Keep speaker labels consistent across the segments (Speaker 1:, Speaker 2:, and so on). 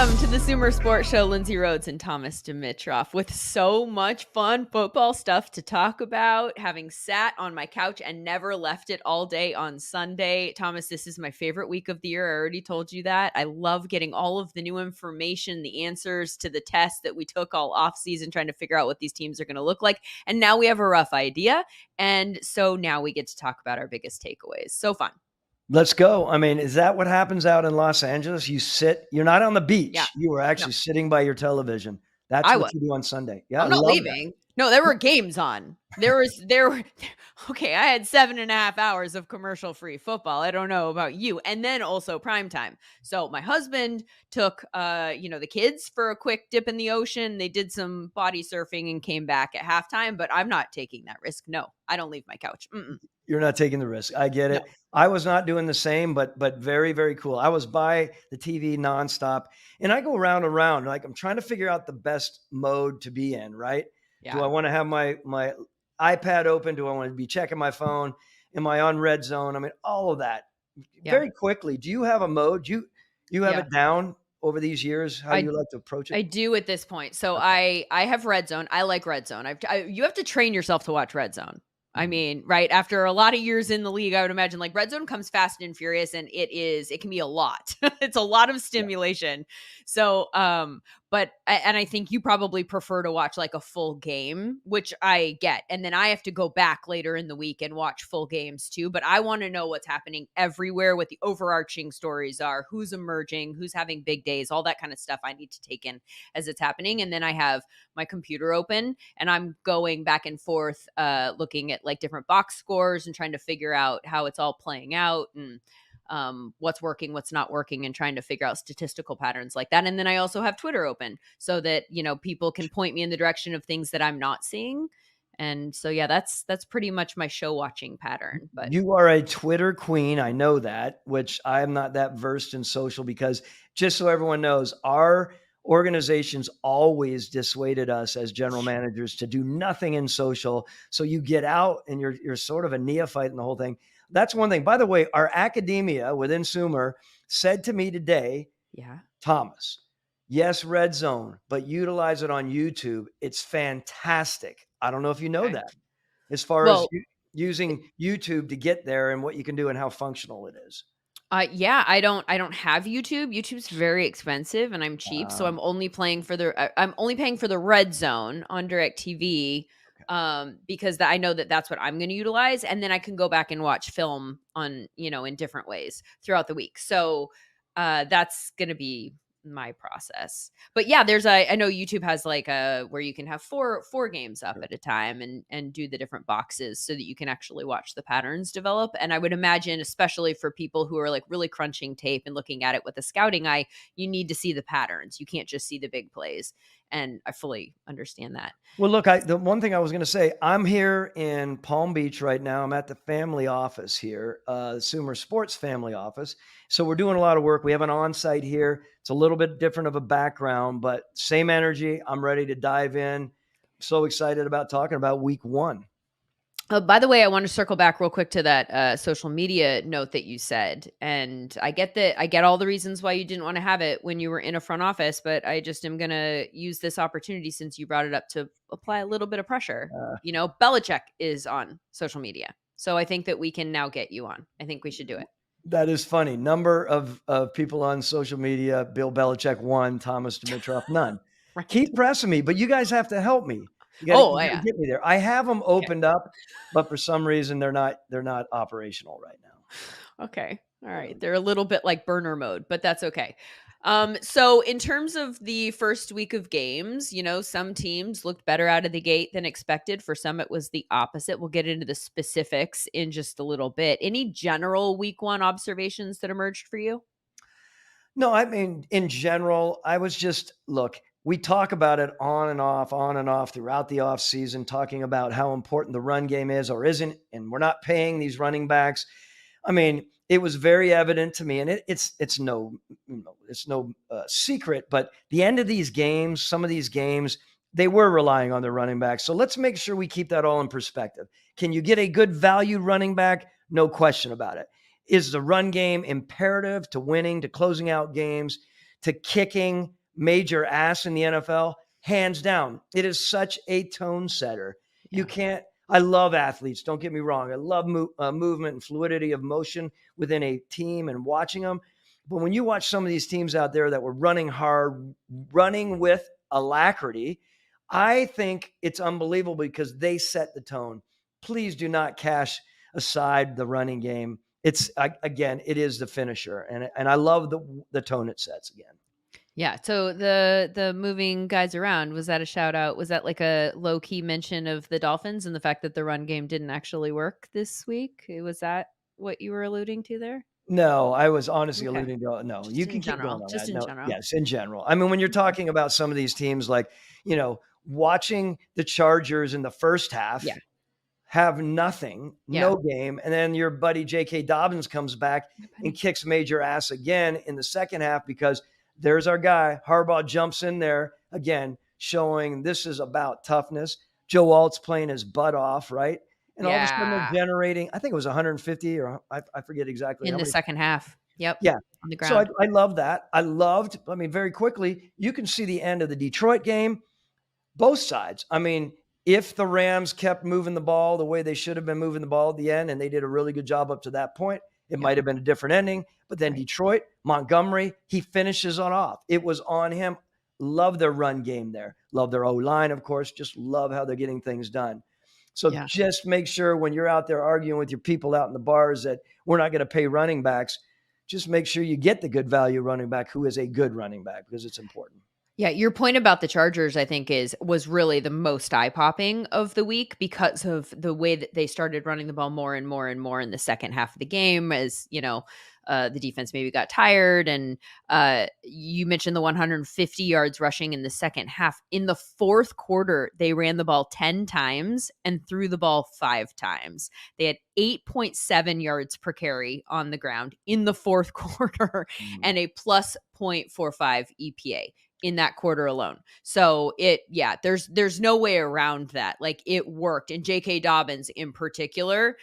Speaker 1: Welcome to the SumerSports Show. Lindsay Rhodes and Thomas Dimitrov with so much fun football stuff to talk about. Having sat on my couch and never left it all day on Sunday. Thomas, this is my favorite week of the year. I already told you that. I love getting all of the new information, the answers to the tests that we took all off season, trying to figure out what these teams are going to look like. And now we have a rough idea. And so now we get to talk about our biggest takeaways. So fun.
Speaker 2: Let's go. I mean, is that what happens out in Los Angeles? You're not on the beach.
Speaker 1: Yeah.
Speaker 2: You were actually sitting by your television. That's what you do on Sunday. Yeah.
Speaker 1: I'm not leaving. That. No, there were games on. Okay, I had 7.5 hours of commercial-free football. I don't know about you. And then also primetime. So my husband took, the kids for a quick dip in the ocean. They did some body surfing and came back at halftime, but I'm not taking that risk. No, I don't leave my couch.
Speaker 2: You're not taking the risk. I get it.
Speaker 1: No.
Speaker 2: I was not doing the same, but very, very cool. I was by the TV nonstop, and I go round and round. Like I'm trying to figure out the best mode to be in, right? Yeah. Do I want to have my iPad open? Do I want to be checking my phone? Am I on red zone? I mean, all of that. Yeah. Very quickly. Do you have a mode? You have it down over these years? How you like to approach it?
Speaker 1: I do at this point. So okay. I have red zone. I like red zone. You have to train yourself to watch red zone. I mean, right after a lot of years in the league, I would imagine like red zone comes fast and furious, and it can be a lot. It's a lot of stimulation. Yeah. So, and I think you probably prefer to watch like a full game, which I get. And then I have to go back later in the week and watch full games too. But I want to know what's happening everywhere, what the overarching stories are, who's emerging, who's having big days, all that kind of stuff I need to take in as it's happening. And then I have my computer open and I'm going back and forth, looking at like different box scores and trying to figure out how it's all playing out and what's working, what's not working, and trying to figure out statistical patterns like that. And then I also have Twitter open so that, people can point me in the direction of things that I'm not seeing. And so, yeah, that's pretty much my show watching pattern. But
Speaker 2: you are a Twitter queen. I know that, which I'm not that versed in social because just so everyone knows, our organizations always dissuaded us as general managers to do nothing in social. So you get out and you're sort of a neophyte in the whole thing. That's one thing. By the way, our academia within Sumer said to me today, Thomas, yes, red zone, but utilize it on YouTube. It's fantastic. I don't know if you know that as far as using YouTube to get there and what you can do and how functional it is.
Speaker 1: I don't have YouTube. YouTube's very expensive and I'm cheap. So I'm only paying for the red zone on DirecTV. Because I know that's what I'm going to utilize. And then I can go back and watch film on, in different ways throughout the week. So, that's going to be my process. But yeah, I know YouTube has like where you can have four games up at a time and do the different boxes so that you can actually watch the patterns develop. And I would imagine, especially for people who are like really crunching tape and looking at it with a scouting eye, you need to see the patterns. You can't just see the big plays. And I fully understand that.
Speaker 2: Well, look, the one thing I was going to say, I'm here in Palm Beach right now. I'm at the family office here, SumerSports family office. So we're doing a lot of work. We have an on-site here. It's a little bit different of a background, but same energy. I'm ready to dive in. So excited about talking about week 1.
Speaker 1: By the way, I want to circle back real quick to that social media note that you said. And I get all the reasons why you didn't want to have it when you were in a front office, but I just am going to use this opportunity since you brought it up to apply a little bit of pressure. Belichick is on social media. So I think that we can now get you on. I think we should do it.
Speaker 2: That is funny. Number of people on social media, Bill Belichick 1, Thomas Dimitrov none. Right. Keep pressing me, but you guys have to help me. You gotta get me there. I have them opened up, but for some reason they're not operational right now.
Speaker 1: Okay. All right. They're a little bit like burner mode, but that's okay. So in terms of the first week of games, some teams looked better out of the gate than expected. For some, it was the opposite. We'll get into the specifics in just a little bit. Any general week 1 observations that emerged for you?
Speaker 2: No, I mean, in general, I was just, look, we talk about it on and off throughout the off season, talking about how important the run game is or isn't. And we're not paying these running backs. I mean, it was very evident to me, and it's no secret, but the end of these games, some of these games, they were relying on their running backs. So let's make sure we keep that all in perspective. Can you get a good value running back? No question about it. Is the run game imperative to winning, to closing out games? to kicking major ass in the NFL, hands down. It is such a tone setter. You can't. I love athletes. Don't get me wrong. I love movement and fluidity of motion within a team and watching them. But when you watch some of these teams out there that were running hard, running with alacrity, I think it's unbelievable because they set the tone. Please do not cash aside the running game. It's again, it is the finisher, and I love the tone it sets again.
Speaker 1: Yeah. So the moving guys around, was that a shout out? Was that like a low key mention of the Dolphins and the fact that the run game didn't actually work this week? Was that what you were alluding to there?
Speaker 2: No, I was honestly
Speaker 1: Okay.
Speaker 2: alluding to no.
Speaker 1: Just
Speaker 2: You
Speaker 1: in
Speaker 2: can keep
Speaker 1: general.
Speaker 2: going on
Speaker 1: Just
Speaker 2: that.
Speaker 1: in
Speaker 2: No,
Speaker 1: general.
Speaker 2: yes, in general. I mean, when you're talking about some of these teams, like watching the Chargers in the first half,
Speaker 1: Yeah.
Speaker 2: have nothing,
Speaker 1: Yeah.
Speaker 2: no game, and then your buddy J.K. Dobbins comes back and kicks major ass again in the second half because there's our guy. Harbaugh jumps in there again, showing this is about toughness. Joe Alt's playing his butt off, right? And all of a sudden they're generating, I think it was 150 or I forget exactly
Speaker 1: in
Speaker 2: how
Speaker 1: the
Speaker 2: many.
Speaker 1: second half. Yep.
Speaker 2: Yeah.
Speaker 1: On the
Speaker 2: So
Speaker 1: ground.
Speaker 2: I love that. I mean, very quickly, you can see the end of the Detroit game, both sides. I mean, if the Rams kept moving the ball the way they should have been moving the ball at the end, and they did a really good job up to that point, it might have been a different ending. But then Detroit, Montgomery, he finishes on off. It was on him. Love their run game there. Love their O-line, of course. Just love how they're getting things done. So just make sure when you're out there arguing with your people out in the bars that we're not going to pay running backs, just make sure you get the good value running back who is a good running back because it's important.
Speaker 1: Yeah, your point about the Chargers, I think, was really the most eye-popping of the week because of the way that they started running the ball more and more and more in the second half of the game as, the defense maybe got tired. And you mentioned the 150 yards rushing in the second half. In the fourth quarter, they ran the ball 10 times and threw the ball 5 times. They had 8.7 yards per carry on the ground in the fourth quarter and a plus 0.45 EPA. In that quarter alone. So there's no way around that. Like it worked. And J.K. Dobbins in particular,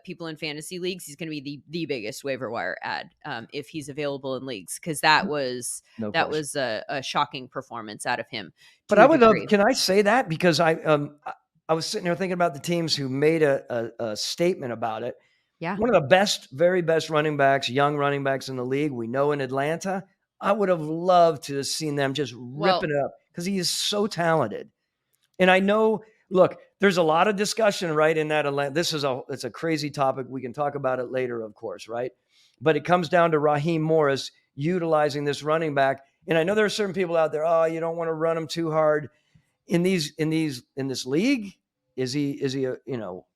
Speaker 1: people in fantasy leagues, he's going to be the biggest waiver wire ad if he's available in leagues. Cause that was a shocking performance out of him.
Speaker 2: But I would love, can I say that? Because I was sitting there thinking about the teams who made a statement about it.
Speaker 1: Yeah.
Speaker 2: One of the very best running backs, young running backs in the league, we know in Atlanta. I would have loved to have seen them just ripping it up because he is so talented. And I know, look, there's a lot of discussion, right, in that Atlanta. It's a crazy topic. We can talk about it later, of course, right? But it comes down to Raheem Morris utilizing this running back. And I know there are certain people out there, you don't want to run him too hard. In this league, is he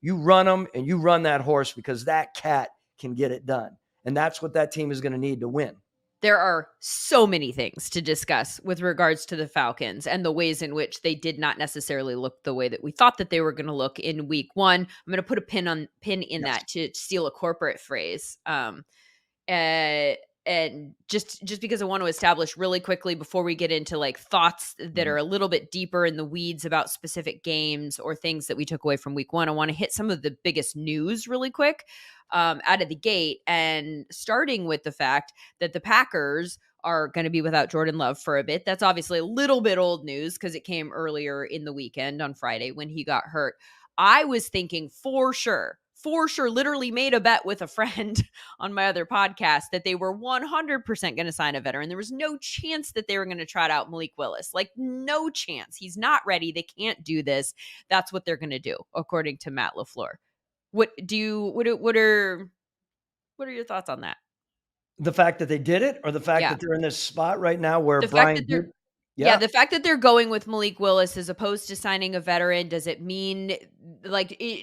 Speaker 2: you run him and you run that horse because that cat can get it done. And that's what that team is going to need to win.
Speaker 1: There are so many things to discuss with regards to the Falcons and the ways in which they did not necessarily look the way that we thought that they were going to look in week 1. I'm going to put a pin in that to steal a corporate phrase. And just because I want to establish really quickly before we get into like thoughts that are a little bit deeper in the weeds about specific games or things that we took away from week 1, I want to hit some of the biggest news really quick out of the gate, and starting with the fact that the Packers are going to be without Jordan Love for a bit. That's obviously a little bit old news because it came earlier in the weekend on Friday when he got hurt. I was thinking for sure, literally made a bet with a friend on my other podcast that they were 100% going to sign a veteran. There was no chance that they were going to trot out Malik Willis. Like no chance. He's not ready. They can't do this. That's what they're going to do, according to Matt LaFleur. What are your thoughts on that?
Speaker 2: The fact that they did it, or the fact that they're in this spot right now where
Speaker 1: the
Speaker 2: Brian
Speaker 1: the fact that they're going with Malik Willis as opposed to signing a veteran, does it mean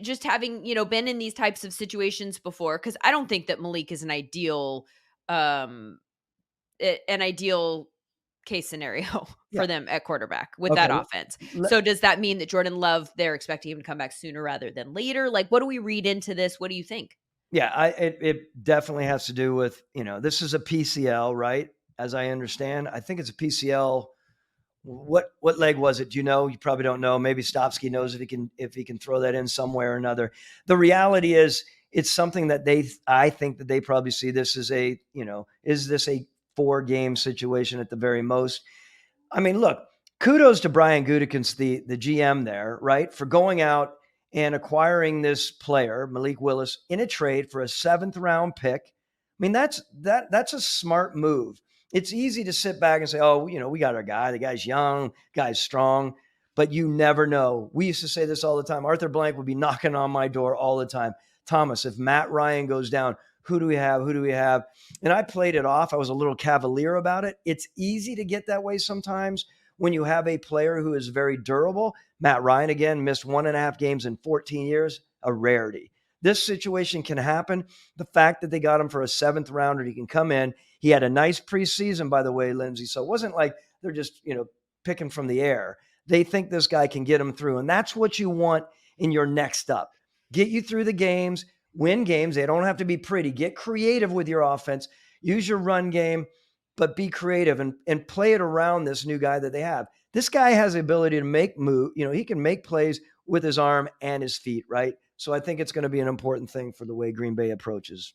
Speaker 1: just having, been in these types of situations before? Because I don't think that Malik is an ideal case scenario for them at quarterback with that offense. So does that mean that Jordan Love, they're expecting him to come back sooner rather than later? Like, what do we read into this? What do you think?
Speaker 2: Yeah, it definitely has to do with, this is a PCL, right? As I understand, I think it's a PCL. What leg was it? Do you know? You probably don't know. Maybe Stopsky knows if he can throw that in somewhere or another. The reality is it's something that I think that they probably see this as is this a 4-game situation at the very most. I mean, look, kudos to Brian Gutekunst, the GM there, right, for going out and acquiring this player, Malik Willis, in a trade for a 7th-round pick. I mean, that's a smart move. It's easy to sit back and say, oh, we got our guy. The guy's young, guy's strong, but you never know. We used to say this all the time. Arthur Blank would be knocking on my door all the time. Thomas, if Matt Ryan goes down, who do we have? Who do we have? And I played it off. I was a little cavalier about it. It's easy to get that way sometimes when you have a player who is very durable. Matt Ryan, again, missed 1.5 games in 14 years, a rarity. This situation can happen. The fact that they got him for a 7th rounder, he can come in. He had a nice preseason, by the way, Lindsay. So it wasn't like they're just, picking from the air. They think this guy can get him through. And that's what you want in your next up. Get you through the games, win games. They don't have to be pretty. Get creative with your offense. Use your run game, but be creative and play it around this new guy that they have. This guy has the ability to make move. He can make plays with his arm and his feet, right? So I think it's going to be an important thing for the way Green Bay approaches.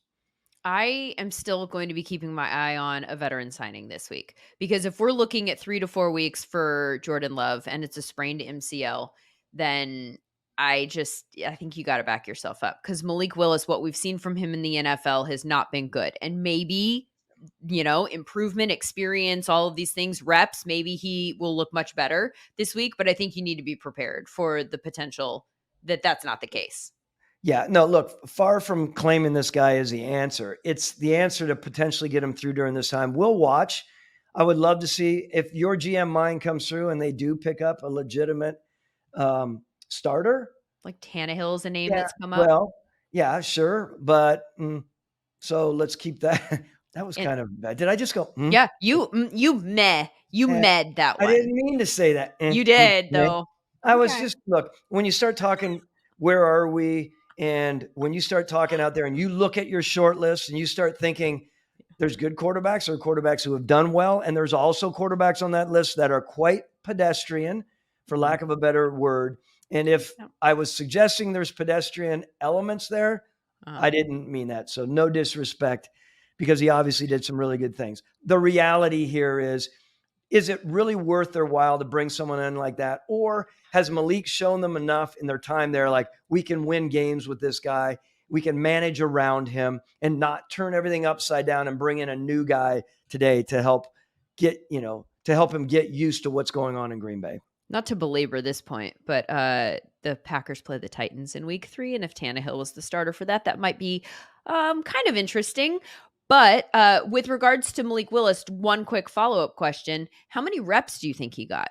Speaker 1: I am still going to be keeping my eye on a veteran signing this week, because if we're looking at 3 to 4 weeks for Jordan Love and it's a sprained MCL, then I think you got to back yourself up, because Malik Willis, what we've seen from him in the NFL has not been good. And maybe, improvement, experience, all of these things, reps, maybe he will look much better this week. But I think you need to be prepared for the potential that that's not the case.
Speaker 2: Yeah, no, look, far from claiming this guy is the answer. It's the answer to potentially get him through during this time. We'll watch. I would love to see if your GM mind comes through and they do pick up a legitimate starter.
Speaker 1: Like Tannehill is a name that's come up.
Speaker 2: Well, yeah, sure. But so let's keep that. That was kind of bad. Did I just go?
Speaker 1: Yeah, you med that one.
Speaker 2: I didn't mean to say that.
Speaker 1: You did, though.
Speaker 2: I was just, look, when you start talking, where are we? And when you start talking out there and you look at your short list and you start thinking there's good quarterbacks or quarterbacks who have done well, and there's also quarterbacks on that list that are quite pedestrian, for lack of a better word. And if I was suggesting there's pedestrian elements there, I didn't mean that. So no disrespect, because he obviously did some really good things. The reality here is it really worth their while to bring someone in like that? Or has Malik shown them enough in their time there, like, we can win games with this guy, we can manage around him and not turn everything upside down and bring in a new guy today to help him get used to what's going on in Green Bay?
Speaker 1: Not to belabor this point, but the Packers play the Titans in week 3. And if Tannehill was the starter for that, that might be kind of interesting. But with regards to Malik Willis, one quick follow-up question. How many reps do you think he got?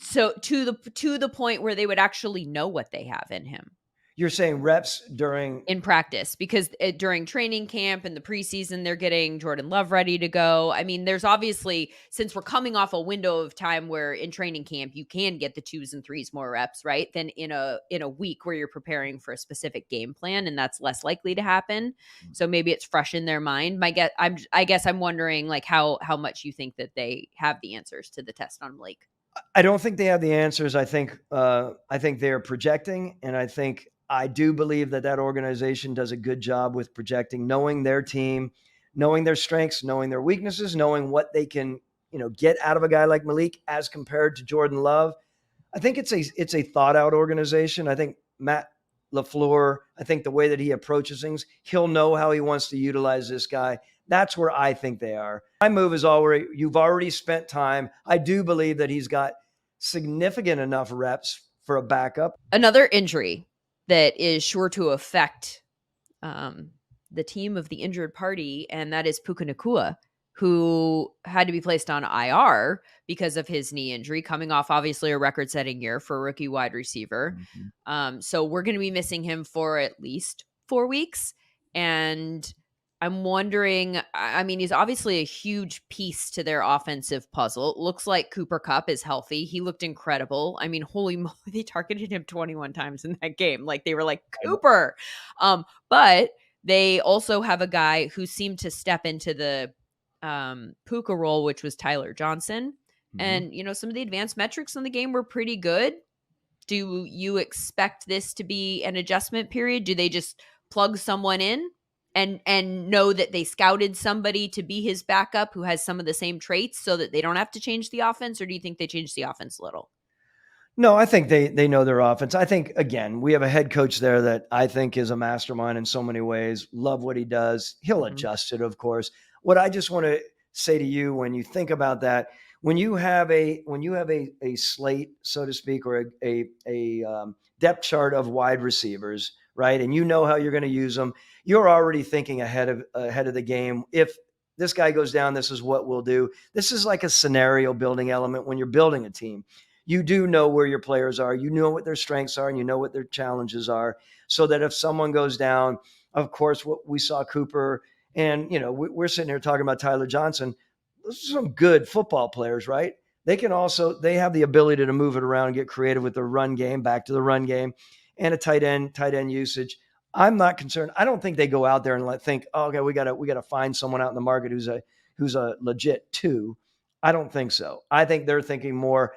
Speaker 1: So to the point where they would actually know what they have in him.
Speaker 2: You're saying reps in
Speaker 1: practice, because during training camp and the preseason, they're getting Jordan Love ready to go. I mean, there's obviously, since we're coming off a window of time where in training camp you can get the 2s and 3s more reps, right, than in a week where you're preparing for a specific game plan, and that's less likely to happen. So maybe it's fresh in their mind. I guess I'm wondering, like, how much you think that they have the answers to the test on Malik.
Speaker 2: I don't think they have the answers. I think they're projecting, and I do believe that organization does a good job with projecting, knowing their team, knowing their strengths, knowing their weaknesses, knowing what they can, get out of a guy like Malik as compared to Jordan Love. I think it's a thought out organization. I think Matt LaFleur, I think the way that he approaches things, he'll know how he wants to utilize this guy. That's where I think they are. My move is you've already spent time. I do believe that he's got significant enough reps for a backup.
Speaker 1: Another injury that is sure to affect the team of the injured party, and that is Puka Nacua, who had to be placed on IR because of his knee injury, coming off obviously a record-setting year for a rookie wide receiver. So we're going to be missing him for at least 4 weeks. And I'm wondering, I mean, he's obviously a huge piece to their offensive puzzle. It looks like Cooper Kupp is healthy. He looked incredible. I mean, holy moly, they targeted him 21 times in that game. Like, they were like, Cooper. But they also have a guy who seemed to step into the Puka role, which was Tyler Johnson. And, some of the advanced metrics in the game were pretty good. Do you expect this to be an adjustment period? Do they just plug someone in? and know that they scouted somebody to be his backup who has some of the same traits so that they don't have to change the offense? Or do you think they changed the offense a little?
Speaker 2: No, I think they know their offense. I think, again, we have a head coach there that I think is a mastermind in so many ways. Love what he does. He'll adjust it, of course. What I just want to say to you, when you think about that, when you have a slate, so to speak, or a depth chart of wide receivers, right, and you know how you're going to use them, you're already thinking ahead of the game. If this guy goes down, this is what we'll do. This is like a scenario building element when you're building a team. You do know where your players are, you know what their strengths are, and you know what their challenges are, so that if someone goes down, of course, what we saw Cooper, and we're sitting here talking about Tyler Johnson. Those are some good football players, right? They have the ability to move it around and get creative with the run game, back to the run game, and a tight end usage. I'm not concerned. I don't think they go out there and think, oh, okay, we gotta find someone out in the market who's a legit two. I don't think so. I think they're thinking more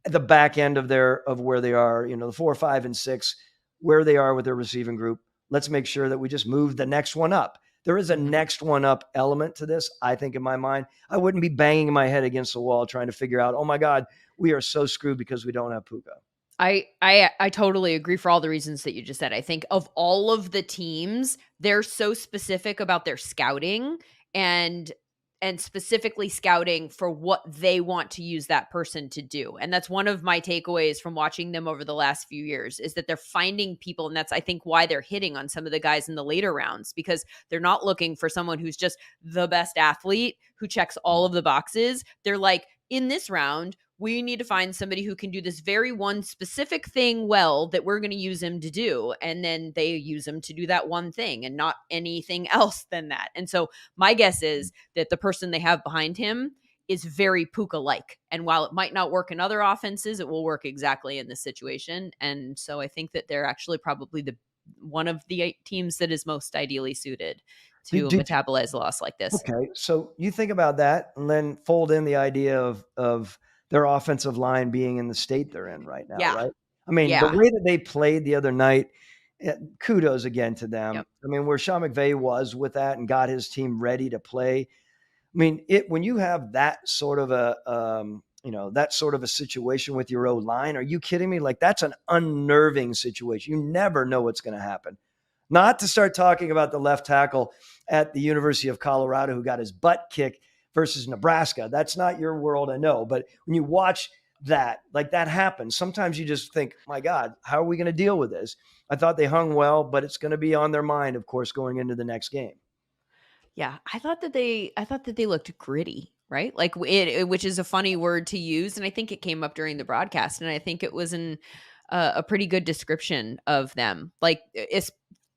Speaker 2: at the back end of where they are, the 4, 5, and 6, where they are with their receiving group. Let's make sure that we just move the next one up. There is a next one up element to this, I think, in my mind. I wouldn't be banging my head against the wall trying to figure out, oh my God, we are so screwed because we don't have Puka.
Speaker 1: I totally agree for all the reasons that you just said. I think of all of the teams, they're so specific about their scouting and specifically scouting for what they want to use that person to do. And that's one of my takeaways from watching them over the last few years, is that they're finding people. And that's, I think, why they're hitting on some of the guys in the later rounds, because they're not looking for someone who's just the best athlete who checks all of the boxes. They're like, in this round, we need to find somebody who can do this very one specific thing well that we're going to use him to do. And then they use him to do that one thing and not anything else than that. And so my guess is that the person they have behind him is very Puka-like. And while it might not work in other offenses, it will work exactly in this situation. And so I think that they're actually probably one of the 8 teams that is most ideally suited to metabolize a loss like this.
Speaker 2: Okay, so you think about that and then fold in the idea of their offensive line being in the state they're in right now, right? I mean, the way that they played the other night, kudos again to them.
Speaker 1: Yep.
Speaker 2: I mean, where Sean McVay was with that and got his team ready to play. I mean, when you have that sort of a situation with your O-line, are you kidding me? Like, that's an unnerving situation. You never know what's going to happen. Not to start talking about the left tackle at the University of Colorado who got his butt kicked versus Nebraska. That's not your world, I know. But when you watch that, like, that happens, sometimes you just think, my God, how are we going to deal with this? I thought they hung well, but it's going to be on their mind, of course, going into the next game.
Speaker 1: Yeah, I thought that they looked gritty, right? Like, which is a funny word to use, and I think it came up during the broadcast, and I think it was a pretty good description of them. Like,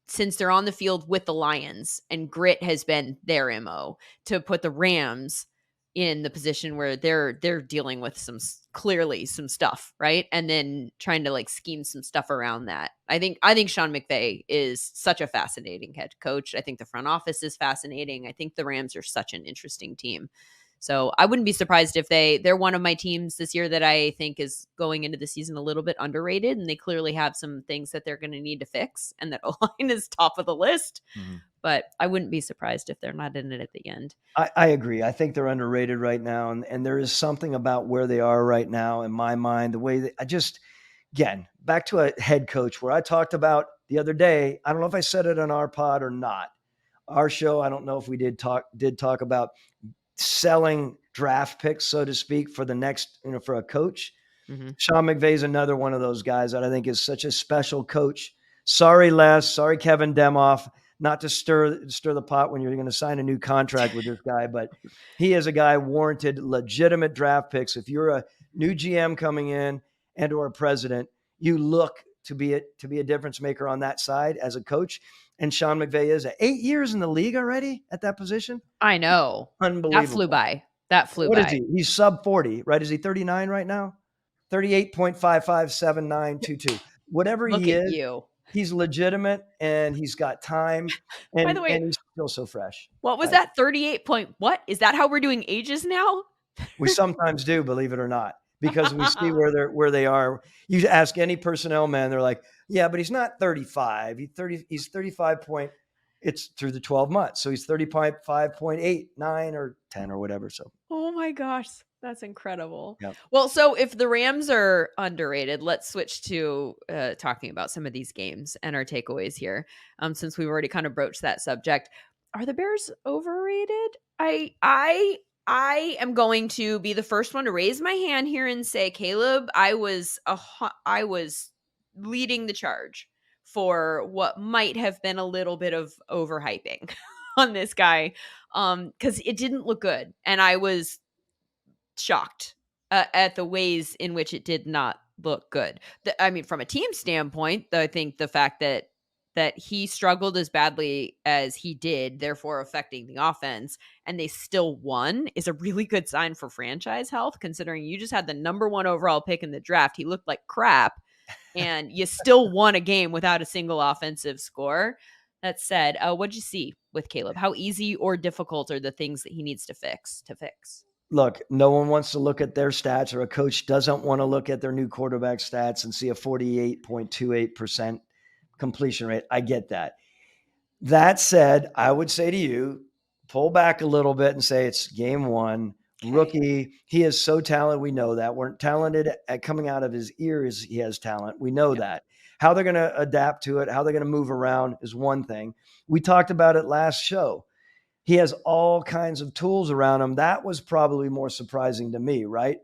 Speaker 1: since they're on the field with the Lions, and grit has been their MO, to put the Rams in the position where they're dealing with clearly some stuff, right? And then trying to like scheme some stuff around that. I think Sean McVay is such a fascinating head coach. I think the front office is fascinating. I think the Rams are such an interesting team. So I wouldn't be surprised if they're one of my teams this year that I think is going into the season a little bit underrated, and they clearly have some things that they're going to need to fix, and that O-line is top of the list. Mm-hmm. But I wouldn't be surprised if they're not in it at the end.
Speaker 2: I agree. I think they're underrated right now, and there is something about where they are right now in my mind. The way that again, back to a head coach where I talked about the other day. I don't know if I said it on our pod or not. Our show, I don't know if we did talk about selling draft picks, so to speak, for the next, for a coach. Mm-hmm. Sean McVay is another one of those guys that I think is such a special coach. Sorry, Les. Sorry, Kevin Demoff. Not to stir the pot when you're going to sign a new contract with this guy, but he is a guy warranted legitimate draft picks. If you're a new GM coming in and or a president, you look to be a difference maker on that side as a coach. And Sean McVay is 8 years in the league already at that position.
Speaker 1: I know.
Speaker 2: Unbelievable.
Speaker 1: That flew by.
Speaker 2: What is he? He's sub 40, right? Is he 39 right now? 38.557922. Whatever
Speaker 1: Look
Speaker 2: he
Speaker 1: at
Speaker 2: is.
Speaker 1: You.
Speaker 2: He's legitimate and he's got time. And,
Speaker 1: by the way,
Speaker 2: and he's still so fresh.
Speaker 1: What was that? 38 point what? Is that how we're doing ages now?
Speaker 2: We sometimes do, believe it or not, because we see where they are. You ask any personnel man, they're like, yeah, but he's not 35. He's 35 point. It's through the 12 months. So he's 30.5.8, 9 or 10 or whatever. So,
Speaker 1: Oh my gosh, that's incredible.
Speaker 2: yeah.
Speaker 1: Well, so if the Rams are underrated, let's switch to talking about some of these games and our takeaways here. Since we've already kind of broached that subject, are the Bears overrated? I am going to be the first one to raise my hand here and say, Caleb, I was leading the charge for what might have been a little bit of overhyping on this guy, because it didn't look good, and I was shocked at the ways in which it did not look good. I mean, from a team standpoint, I think the fact that he struggled as badly as he did, therefore affecting the offense, and they still won is a really good sign for franchise health, considering you just had the number 1 overall pick in the draft. He looked like crap, and you still won a game without a single offensive score. That said, what'd you see with Caleb? How easy or difficult are the things that he needs to fix?
Speaker 2: Look, no one wants to look at their stats, or a coach doesn't want to look at their new quarterback stats and see a 48.28% completion rate. I get that. That said, I would say to you, pull back a little bit and say it's game one.
Speaker 1: Okay.
Speaker 2: Rookie, he is so talented. We know that. We're talented at coming out of his ears. He has talent. We know that. How they're going to adapt to it, how they're going to move around is one thing. We talked about it last show. He has all kinds of tools around him. That was probably more surprising to me, right?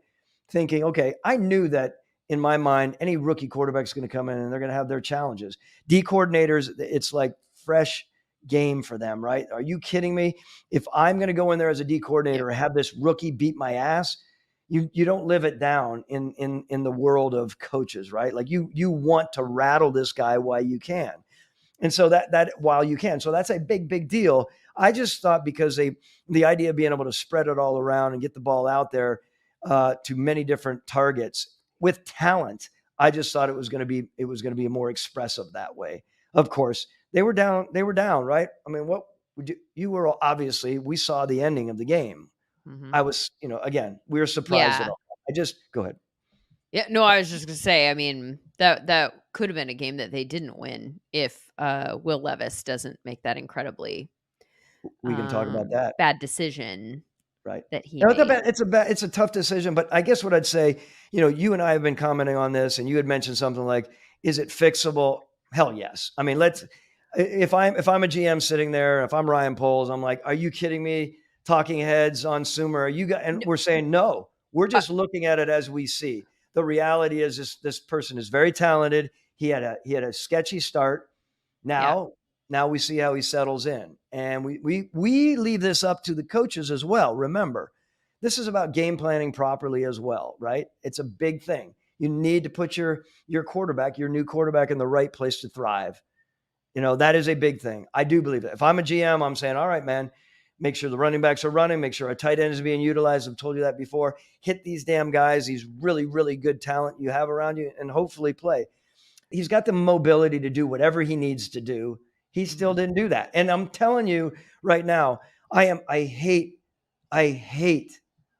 Speaker 2: Thinking, okay, I knew that in my mind, any rookie quarterback is going to come in and they're going to have their challenges. D coordinators, it's like fresh game for them, right? Are you kidding me? If I'm going to go in there as a D coordinator and have this rookie beat my ass, you don't live it down in the world of coaches, right? Like you want to rattle this guy while you can. And so that while you can. So that's a big deal. I just thought because the idea of being able to spread it all around and get the ball out there to many different targets with talent, I just thought it was going to be more expressive that way. Of course, they were down, right? I mean, what would you were obviously, we saw the ending of the game.
Speaker 1: Mm-hmm.
Speaker 2: I was, again, we were surprised at all. Go ahead.
Speaker 1: Yeah, no, I was just gonna say, I mean, that could have been a game that they didn't win if Will Levis doesn't make that incredibly
Speaker 2: We can talk about that.
Speaker 1: bad decision,
Speaker 2: right?
Speaker 1: That he
Speaker 2: No,
Speaker 1: made.
Speaker 2: It's a tough decision, but I guess what I'd say, you and I have been commenting on this, and you had mentioned something like, "Is it fixable?" Hell yes. I mean, if I'm a GM sitting there, if I'm Ryan Poles, I'm like, "Are you kidding me? Talking heads on Sumer, are you guys?" And we're saying no. We're just looking at it as we see. The reality is this person is very talented. He had a sketchy start. Now we see how he settles in. And we leave this up to the coaches as well. Remember, this is about game planning properly as well, right? It's a big thing. You need to put your quarterback, your new quarterback, in the right place to thrive. That is a big thing. I do believe that. If I'm a GM, I'm saying, all right, man, make sure the running backs are running, make sure our tight end is being utilized. I've told you that before. Hit these damn guys, these really, really good talent you have around you, and hopefully play. He's got the mobility to do whatever he needs to do. He still didn't do that. And I'm telling you right now, I hate,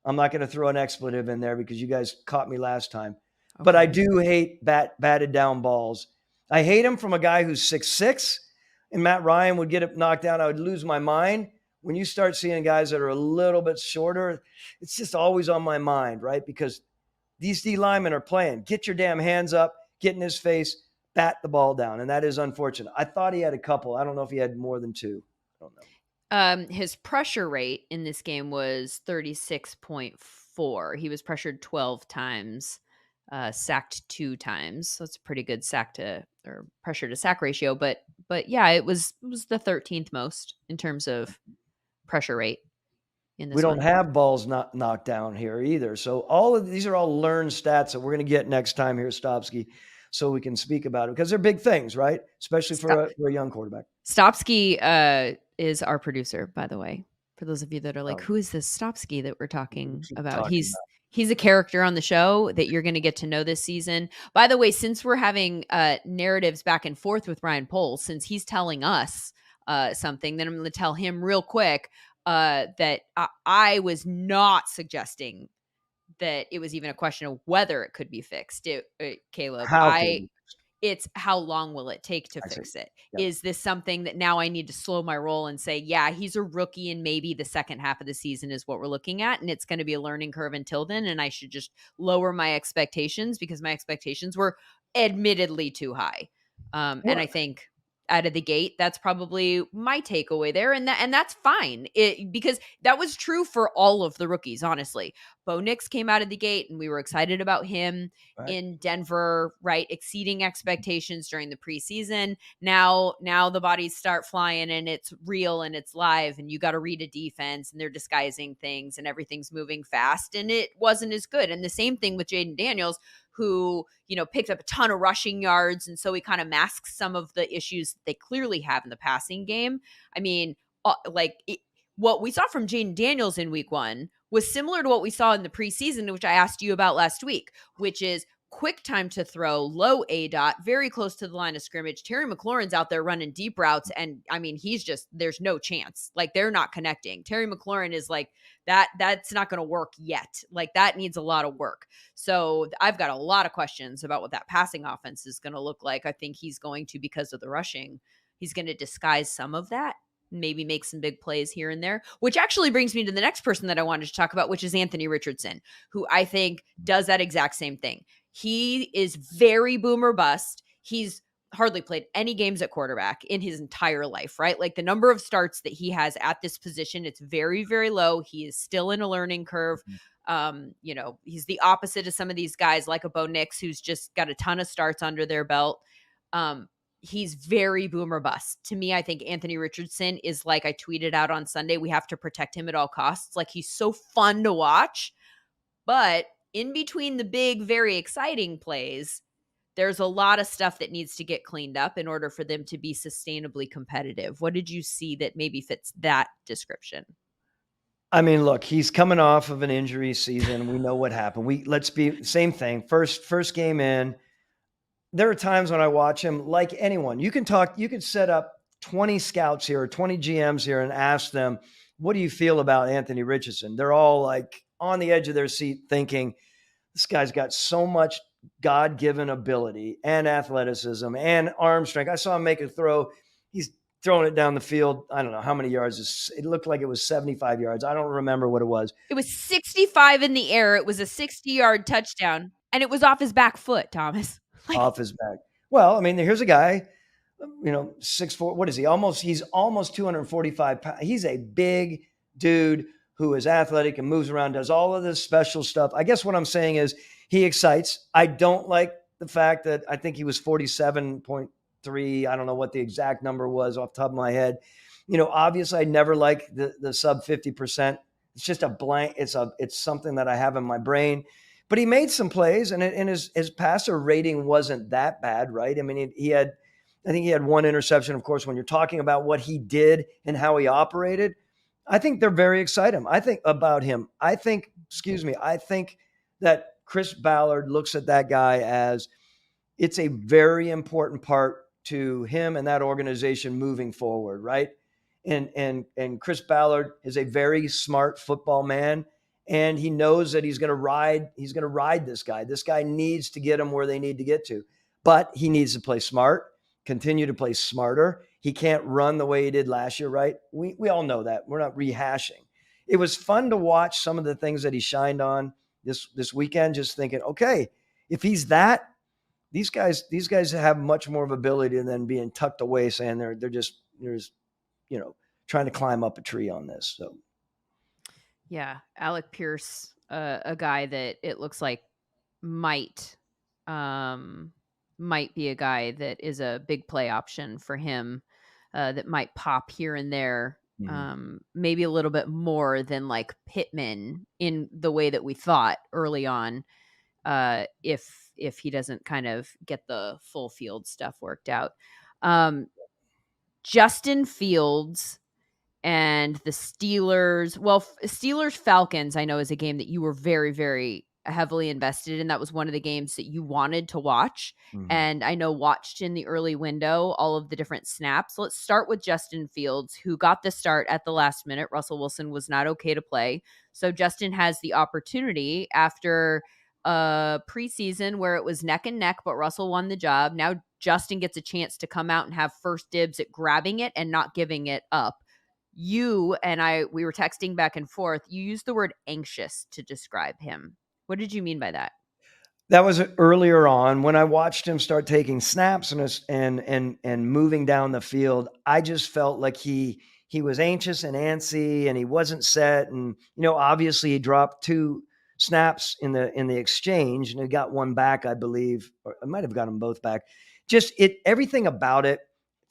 Speaker 2: I'm not going to throw an expletive in there because you guys caught me last time, but I do hate batted down balls. I hate him from a guy who's 6'6", and Matt Ryan would get it knocked down. I would lose my mind. When you start seeing guys that are a little bit shorter, it's just always on my mind, right? Because these D linemen are playing. Get your damn hands up, get in his face, bat the ball down. And that is unfortunate. I thought he had a couple. I don't know if he had more than two. I don't know.
Speaker 1: His pressure rate in this game was 36.4. He was pressured 12 times, sacked 2 times. So it's a pretty good pressure to sack ratio. But yeah, it was the 13th most in terms of pressure rate in this
Speaker 2: We don't have balls not knocked down here either. So all of these are all learned stats that we're going to get next time here, Stopsky, so we can speak about it because they're big things, right? Especially for a young quarterback.
Speaker 1: Stopsky is our producer, by the way. For those of you that are like, who is this Stopsky that we're talking about? He's a character on the show that you're going to get to know this season. By the way, since we're having narratives back and forth with Ryan Poles, since he's telling us something, then I'm going to tell him real quick that I was not suggesting that it was even a question of whether it could be fixed. Caleb, It's how long will it take to
Speaker 2: I see.
Speaker 1: fix it?
Speaker 2: Yep.
Speaker 1: Is this something that now I need to slow my roll and say, yeah, he's a rookie and maybe the second half of the season is what we're looking at. And it's going to be a learning curve until then. And I should just lower my expectations because my expectations were admittedly too high. And I
Speaker 2: Well,
Speaker 1: think out of the gate, that's probably my takeaway there. And that's fine. Because that was true for all of the rookies, honestly. Bo Nix came out of the gate and we were excited about him
Speaker 2: right.
Speaker 1: in Denver, right? Exceeding expectations during the preseason. Now the bodies start flying and it's real and it's live and you got to read a defense and they're disguising things and everything's moving fast and it wasn't as good. And the same thing with Jaden Daniels, who, picked up a ton of rushing yards. And so he kind of masks some of the issues that they clearly have in the passing game. I mean, what we saw from Jaden Daniels in week 1 was similar to what we saw in the preseason, which I asked you about last week, which is quick time to throw, low ADOT, very close to the line of scrimmage. Terry McLaurin's out there running deep routes. And I mean, there's no chance. Like, they're not connecting. Terry McLaurin is like, that's not going to work yet. Like, that needs a lot of work. So I've got a lot of questions about what that passing offense is going to look like. I think he's going to, because of the rushing, he's going to disguise some of that, maybe make some big plays here and there, which actually brings me to the next person that I wanted to talk about, which is Anthony Richardson, who I think does that exact same thing. He is very boomer bust. He's hardly played any games at quarterback in his entire life, right? Like, the number of starts that he has at this position, it's very, very low. He is still in a learning curve. He's the opposite of some of these guys like a Bo Nix, who's just got a ton of starts under their belt. He's very boomer bust. To me, I think Anthony Richardson is, like I tweeted out on Sunday, we have to protect him at all costs. Like, he's so fun to watch, but in between the big, very exciting plays, there's a lot of stuff that needs to get cleaned up in order for them to be sustainably competitive. What did you see that maybe fits that description?
Speaker 2: I mean, look, he's coming off of an injury season. We know what happened. Let's be same thing. First game in. There are times when I watch him, like anyone. You can set up 20 scouts here or 20 GMs here and ask them, what do you feel about Anthony Richardson? They're all like on the edge of their seat thinking, this guy's got so much God-given ability and athleticism and arm strength. I saw him make a throw. He's throwing it down the field. I don't know how many yards. It looked like it was 75 yards. I don't remember what it was.
Speaker 1: It was 65 in the air. It was a 60-yard touchdown, and it was off his back foot, Thomas.
Speaker 2: Off his back. Well, I mean, here's a guy, 6'4". What is he? He's almost 245 pounds. He's a big dude who is athletic and moves around, does all of this special stuff. I guess what I'm saying is he excites. I don't like the fact that I think he was 47.3. I don't know what the exact number was off the top of my head. Obviously I never like the sub 50%. It's just a blank. It's something that I have in my brain. But he made some plays, and his passer rating wasn't that bad, right? I mean, I think he had one interception. Of course, when you're talking about what he did and how he operated, I think they're very excited. I think about him. I think that Chris Ballard looks at that guy as it's a very important part to him and that organization moving forward, right? And Chris Ballard is a very smart football man. And he knows that he's going to ride this guy. This guy needs to get him where they need to get to, but he needs to play smart, continue to play smarter. He can't run the way he did last year, right? We all know that. We're not rehashing. It was fun to watch some of the things that he shined on this weekend, just thinking, okay, if he's that, these guys have much more of ability than being tucked away saying they're just trying to climb up a tree on this. So
Speaker 1: yeah, Alec Pierce, a guy that it looks like might be a guy that is a big play option for him, that might pop here and there, maybe a little bit more than like Pittman in the way that we thought early on, if he doesn't kind of get the full field stuff worked out. Justin Fields and the Steelers. Well, Steelers Falcons, I know, is a game that you were very, very heavily invested in. That was one of the games that you wanted to watch. And I know watched in the early window all of the different snaps. Let's start with Justin Fields, who got the start at the last minute. Russell Wilson was not okay to play. So Justin has the opportunity after a preseason where it was neck and neck, but Russell won the job. Now Justin gets a chance to come out and have first dibs at grabbing it and not giving it up. You and we were texting back and forth. You used the word anxious to describe him. What did you mean by that?
Speaker 2: That was earlier on when I watched him start taking snaps and moving down the field. I just felt like he was anxious and antsy, and he wasn't set. And obviously, he dropped 2 snaps in the exchange, and he got one back, I believe, or I might have got them both back. Just everything about it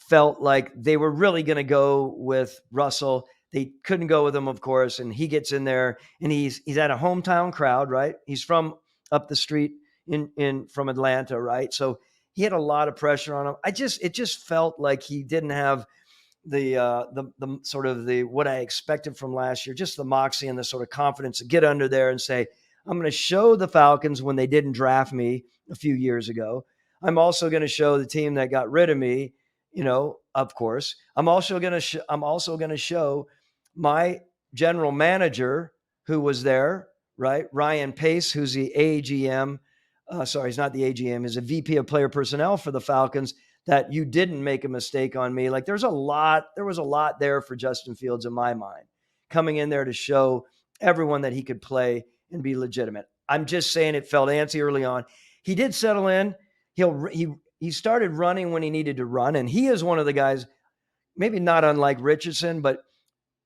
Speaker 2: felt like they were really going to go with Russell. They couldn't go with him, of course, and he gets in there, and he's at a hometown crowd, right? He's from up the street from Atlanta, right? So he had a lot of pressure on him. It just felt like he didn't have the sort of the what I expected from last year, just the moxie and the sort of confidence to get under there and say, I'm going to show the Falcons when they didn't draft me a few years ago. I'm also going to show the team that got rid of me, of course. I'm also going to show my general manager who was there, right? Ryan Pace, who's the AGM. Sorry, he's not the AGM. He's a VP of player personnel for the Falcons, that you didn't make a mistake on me. Like there was a lot there for Justin Fields in my mind, coming in there to show everyone that he could play and be legitimate. I'm just saying it felt antsy early on. He did settle in. He started running when he needed to run, and he is one of the guys, maybe not unlike Richardson, but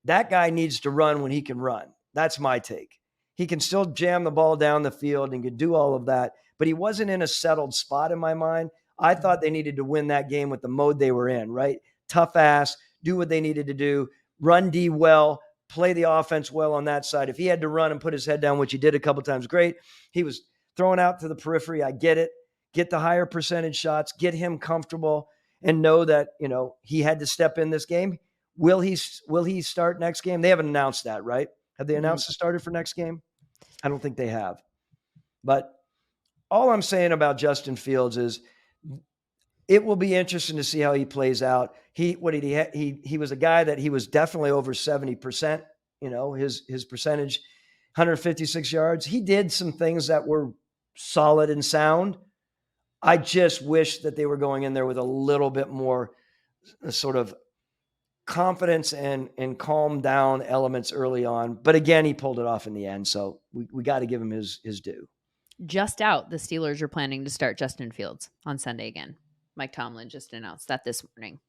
Speaker 2: that guy needs to run when he can run. That's my take. He can still jam the ball down the field and can do all of that, but he wasn't in a settled spot in my mind. I thought they needed to win that game with the mode they were in, right? Tough ass, do what they needed to do, run D well, play the offense well on that side. If he had to run and put his head down, which he did a couple times, great. He was throwing out to the periphery. I get it. Get the higher percentage shots, get him comfortable, and know that, he had to step in this game. Will he start next game? They haven't announced that, right? Have they announced the starter for next game? I don't think they have. But all I'm saying about Justin Fields is it will be interesting to see how he plays out. He was a guy that he was definitely over 70%, his percentage, 156 yards. He did some things that were solid and sound. I just wish that they were going in there with a little bit more sort of confidence and calm down elements early on. But again, he pulled it off in the end. So we got to give him his due.
Speaker 1: Just out, the Steelers are planning to start Justin Fields on Sunday again. Mike Tomlin just announced that this morning.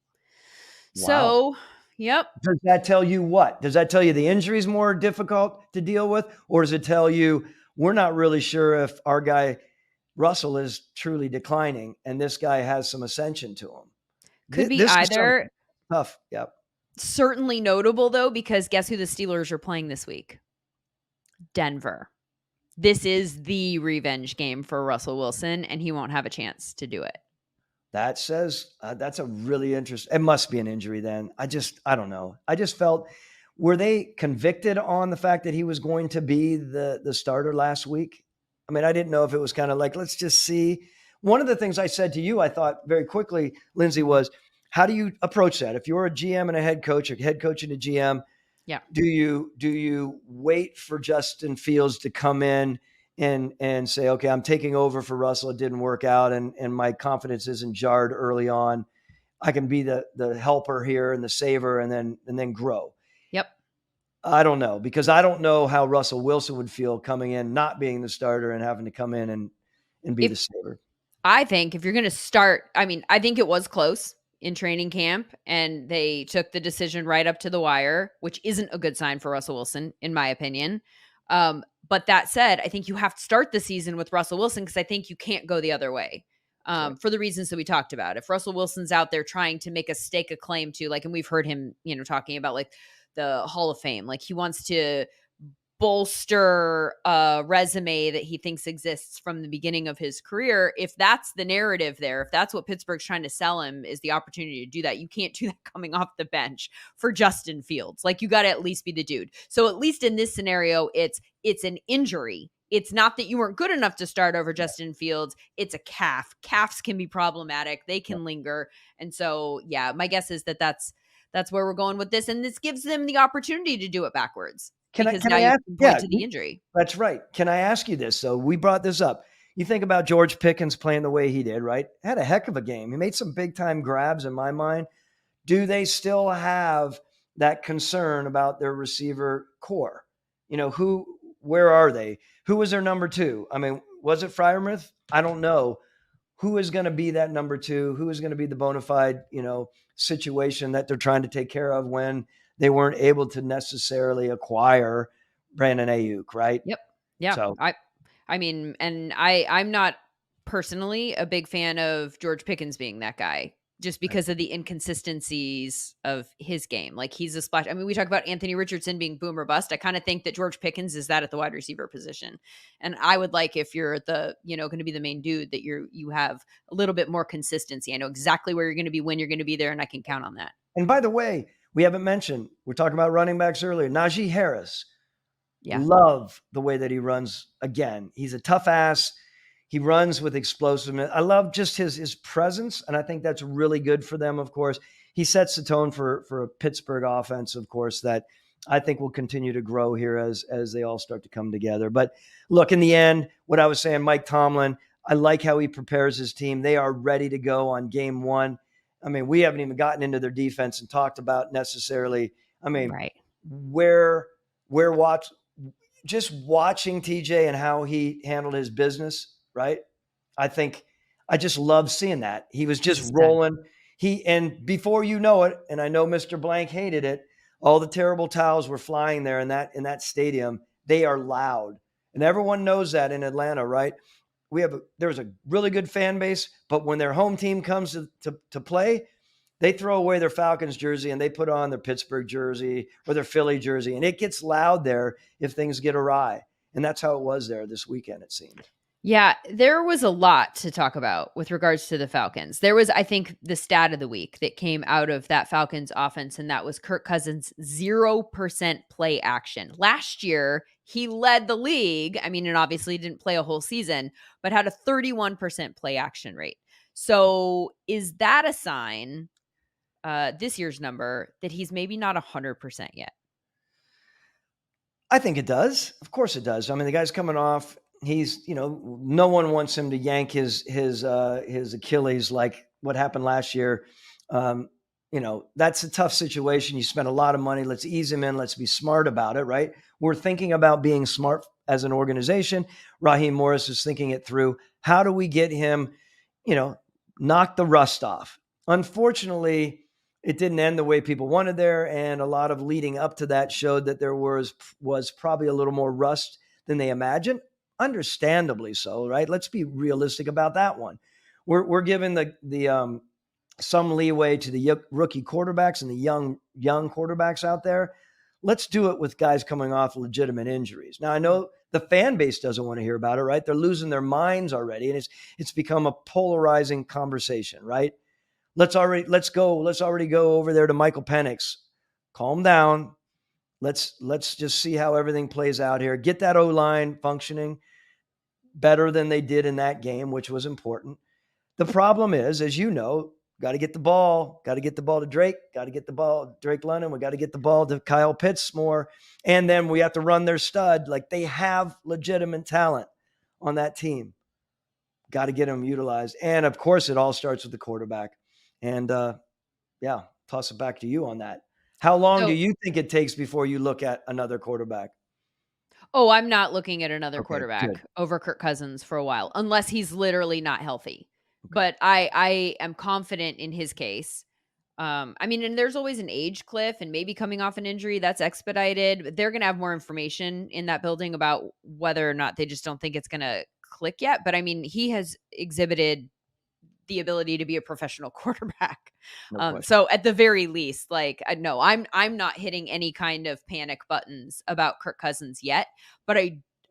Speaker 1: Wow. So, yep.
Speaker 2: Does that tell you what? Does that tell you the injury is more difficult to deal with? Or does it tell you we're not really sure if our guy Russell is truly declining and this guy has some ascension to him?
Speaker 1: Could be either.
Speaker 2: Tough. Yep.
Speaker 1: Certainly notable, though, because guess who the Steelers are playing this week? Denver. This is the revenge game for Russell Wilson, and he won't have a chance to do it.
Speaker 2: That says that's a really interesting. It must be an injury then. I don't know. I just felt, were they convicted on the fact that he was going to be the starter last week? I mean, I didn't know if it was kind of like, let's just see. One of the things I said to you, I thought very quickly, Lindsay, was how do you approach that? If you're a GM and a head coach, or head coach and a GM,
Speaker 1: yeah,
Speaker 2: do you wait for Justin Fields to come in and say, okay, I'm taking over for Russell. It didn't work out, and my confidence isn't jarred early on. I can be the helper here and the saver, and then grow.
Speaker 1: Yep.
Speaker 2: I don't know, because I don't know how Russell Wilson would feel coming in, not being the starter and having to come in and be the saver.
Speaker 1: I think if you're going to start, I think it was close in training camp, and they took the decision right up to the wire, which isn't a good sign for Russell Wilson, in my opinion. But that said, I think you have to start the season with Russell Wilson, because I think you can't go the other way for the reasons that we talked about. If Russell Wilson's out there trying to stake a claim to, and we've heard him, talking about the Hall of Fame, he wants to bolster a resume that he thinks exists from the beginning of his career. If that's the narrative there, if that's what Pittsburgh's trying to sell him, is the opportunity to do that, you can't do that coming off the bench for Justin Fields. You got to at least be the dude. So at least in this scenario, it's an injury. It's not that you weren't good enough to start over Justin Fields. It's a calf. Calves can be problematic. They can linger. And so, yeah, my guess is that's where we're going with this. And this gives them the opportunity to do it backwards. because
Speaker 2: can
Speaker 1: now
Speaker 2: I
Speaker 1: you
Speaker 2: ask?
Speaker 1: can point
Speaker 2: Yeah,
Speaker 1: to the injury.
Speaker 2: that's right. Can I ask you this? So we brought this up. You think about George Pickens playing the way he did, right? Had a heck of a game. He made some big time grabs in my mind. Do they still have that concern about their receiver core? Where are they? Who was their number two? I mean, was it Freiermuth? I don't know. Who is going to be that number two? Who is going to be the bona fide, situation that they're trying to take care of when they weren't able to necessarily acquire Brandon Ayuk, right?
Speaker 1: Yep. Yeah.
Speaker 2: So
Speaker 1: I mean, and I'm not personally a big fan of George Pickens being that guy just
Speaker 2: right.
Speaker 1: because of the inconsistencies of his game. Like he's a splash. I mean, we talk about Anthony Richardson being boom or bust. I kind of think that George Pickens is that at the wide receiver position. And I would like if you're going to be the main dude that you have a little bit more consistency. I know exactly where you're going to be when you're going to be there and I can count on that.
Speaker 2: And by the way, we haven't mentioned, we're talking about running backs earlier. Najee Harris.
Speaker 1: Yeah.
Speaker 2: Love the way that he runs. Again, he's a tough ass. He runs with explosiveness. I love just his presence, and I think that's really good for them. Of course, he sets the tone for a Pittsburgh offense, of course, that I think will continue to grow here as they all start to come together. But look, in the end, what I was saying, Mike Tomlin, I like how he prepares his team. They are ready to go on game one. I mean, we haven't even gotten into their defense and talked about necessarily. I mean,
Speaker 1: Right.
Speaker 2: where just watching TJ and how he handled his business, right? I think I just love seeing that. He was
Speaker 1: He's a
Speaker 2: just
Speaker 1: stud.
Speaker 2: rolling. And before you know it, and I know Mr. Blank hated it, all the terrible towels were flying there in that stadium. They are loud. And everyone knows that in Atlanta, right? There's a really good fan base, but when their home team comes to play, they throw away their Falcons jersey and they put on their Pittsburgh jersey or their Philly jersey. And it gets loud there if things get awry. And that's how it was there this weekend, it seemed.
Speaker 1: Yeah, there was a lot to talk about with regards to the Falcons. There was, I think, the stat of the week that came out of that Falcons offense, and that was Kirk Cousins' 0% play action. Last year, he led the league. I mean, and obviously didn't play a whole season, but had a 31% play action rate. So is that a sign, this year's number, that he's maybe not 100% yet?
Speaker 2: I think it does. Of course it does. I mean, the guy's coming off. He's, no one wants him to yank his Achilles like what happened last year. That's a tough situation. You spent a lot of money. Let's ease him in. Let's be smart about it, right? We're thinking about being smart as an organization. Raheem Morris is thinking it through. How do we get him, knock the rust off? Unfortunately, it didn't end the way people wanted there, and a lot of leading up to that showed that there was probably a little more rust than they imagined. Understandably so, right? Let's be realistic about that one. We're giving the some leeway to the rookie quarterbacks and the young quarterbacks out there. Let's do it with guys coming off legitimate injuries. Now, I know the fan base doesn't want to hear about it, right? They're losing their minds already, and it's become a polarizing conversation, right? Let's already go over there to Michael Penix. Calm down. Let's just see how everything plays out here. Get that O-line functioning better than they did in that game, which was important. The problem is, as you know, got to get the ball to Drake, got to get the ball Drake London. We got to get the ball to Kyle Pitts more. And then we have to run their stud. Like, they have legitimate talent on that team. Got to get them utilized. And of course, it all starts with the quarterback. And toss it back to you on that. How long do
Speaker 1: So,
Speaker 2: you think it takes before you look at another quarterback?
Speaker 1: oh, I'm not looking at another
Speaker 2: Okay, good.
Speaker 1: quarterback over Kirk Cousins for a while, unless he's literally not healthy.
Speaker 2: Okay.
Speaker 1: But I am confident in his case. I mean, and there's always an age cliff, and maybe coming off an injury that's expedited. But they're going to have more information in that building about whether or not they just don't think it's going to click yet. But I mean, he has exhibited the ability to be a professional quarterback.
Speaker 2: No question.
Speaker 1: So at the very least, like, no, I'm not hitting any kind of panic buttons about Kirk Cousins yet, but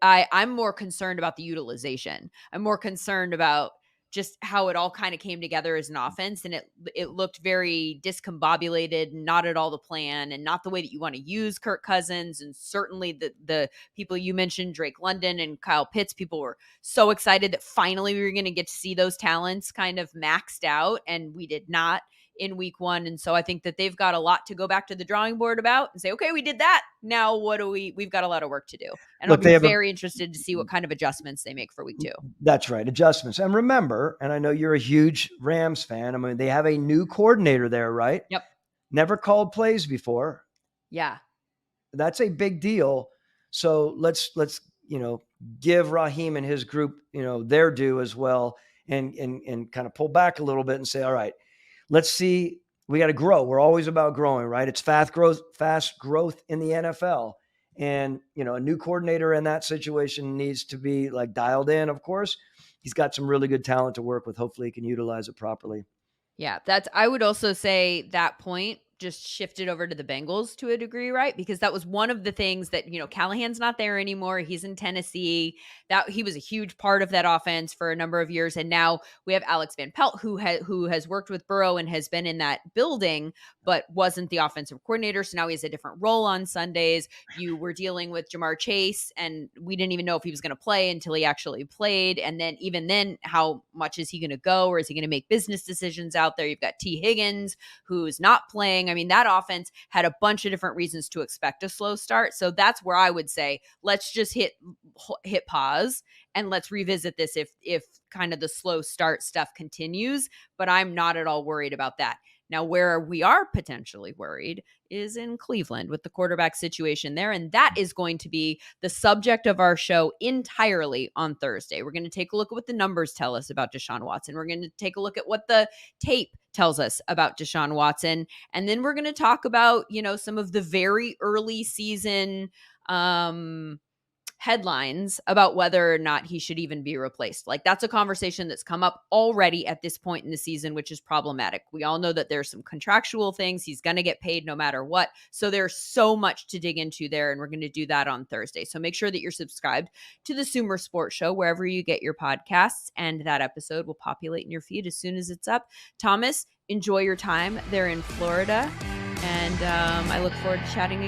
Speaker 1: I'm more concerned about the utilization. I'm more concerned about just how it all kind of came together as an offense, and it looked very discombobulated, not at all the plan, and not the way that you want to use Kirk Cousins. And certainly the people you mentioned, Drake London and Kyle Pitts, people were so excited that finally we were going to get to see those talents kind of maxed out, and we did not in week 1. And so I think that they've got a lot to go back to the drawing board about and say, okay, we did that. Now we've got a lot of work to do. And
Speaker 2: Look,
Speaker 1: I'll be very interested to see what kind of adjustments they make for week 2.
Speaker 2: That's right. Adjustments. And remember, and I know you're a huge Rams fan. I mean, they have a new coordinator there, right?
Speaker 1: Yep.
Speaker 2: Never called plays before.
Speaker 1: Yeah.
Speaker 2: That's a big deal. So let's give Raheem and his group, their due as well, and kind of pull back a little bit and say, all right, let's see. We got to grow. We're always about growing, right? It's fast growth in the NFL. And, a new coordinator in that situation needs to be like dialed in, of course. He's got some really good talent to work with. Hopefully he can utilize it properly.
Speaker 1: Yeah, I would also say that point just shifted over to the Bengals to a degree, right? Because that was one of the things that, Callahan's not there anymore. He's in Tennessee. That he was a huge part of that offense for a number of years. And now we have Alex Van Pelt, who has worked with Burrow and has been in that building, but wasn't the offensive coordinator. So now he has a different role on Sundays. You were dealing with Jamar Chase, and we didn't even know if he was going to play until he actually played. And then even then, how much is he going to go, or is he going to make business decisions out there? You've got T. Higgins, who's not playing. I mean, that offense had a bunch of different reasons to expect a slow start. So that's where I would say, let's just hit pause and let's revisit this if kind of the slow start stuff continues. But I'm not at all worried about that. Now, where we are potentially worried is in Cleveland with the quarterback situation there. And that is going to be the subject of our show entirely on Thursday. We're going to take a look at what the numbers tell us about Deshaun Watson. We're going to take a look at what the tape tells us about Deshaun Watson. And then we're going to talk about, some of the very early season headlines about whether or not he should even be replaced. Like, that's a conversation that's come up already at this point in the season, which is problematic. We all know that there's some contractual things. He's going to get paid no matter what. So there's so much to dig into there, and we're going to do that on Thursday. So make sure that you're subscribed to the SumerSports Show wherever you get your podcasts, and that episode will populate in your feed as soon as it's up. Thomas, enjoy your time there in Florida, and I look forward to chatting again.